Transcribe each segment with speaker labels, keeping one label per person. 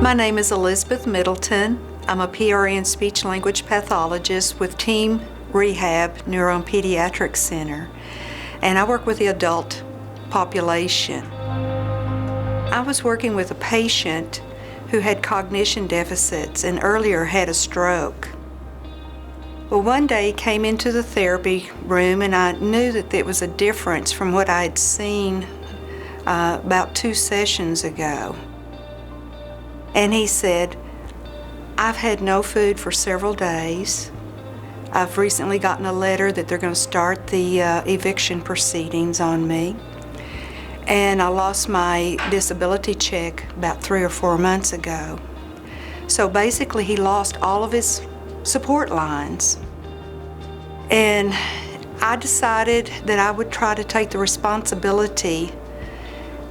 Speaker 1: My name is Elizabeth Middleton. I'm a PRN speech-language pathologist with Team Rehab Neuro and Pediatric Center, and I work with the adult population. I was working with a patient who had cognition deficits and earlier had a stroke. Well, one day he came into the therapy room and I knew that there was a difference from what I had seen about 2 sessions ago. And he said, "I've had no food for several days. I've recently gotten a letter that they're going to start the eviction proceedings on me. And I lost my disability check about 3 or 4 months ago." So basically he lost all of his support lines. And I decided that I would try to take the responsibility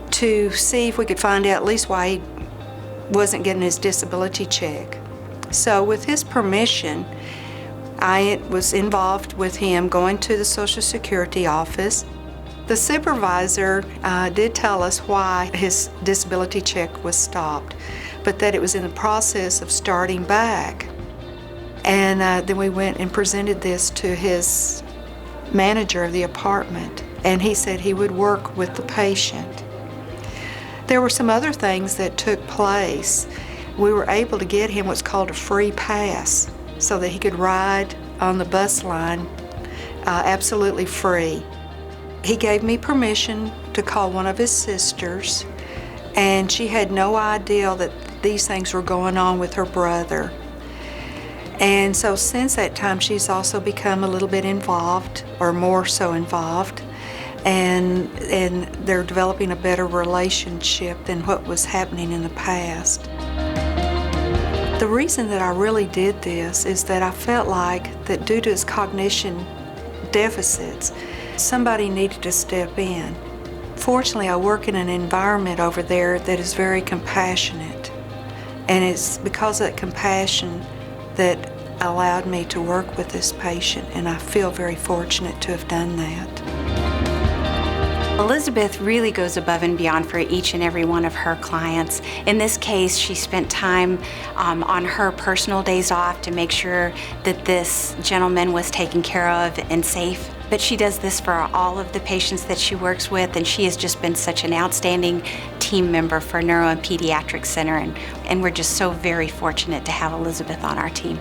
Speaker 1: to see if we could find out at least why he wasn't getting his disability check. So with his permission, I was involved with him going to the Social Security office. The supervisor did tell us why his disability check was stopped, but that it was in the process of starting back. And then we went and presented this to his manager of the apartment, and he said he would work with the patient. There were some other things that took place. We were able to get him what's called a free pass so that he could ride on the bus line absolutely free. He gave me permission to call one of his sisters, and she had no idea that these things were going on with her brother. And so since that time, she's also become a little bit involved, or more so involved, and they're developing a better relationship than what was happening in the past. The reason that I really did this is that I felt like that due to his cognition deficits, somebody needed to step in. Fortunately, I work in an environment over there that is very compassionate, and it's because of that compassion that allowed me to work with this patient, and I feel very fortunate to have done that.
Speaker 2: Elizabeth really goes above and beyond for each and every one of her clients. In this case, she spent time on her personal days off to make sure that this gentleman was taken care of and safe. But she does this for all of the patients that she works with, and she has just been such an outstanding team member for Neuro and Pediatric Center, and we're just so very fortunate to have Elizabeth on our team.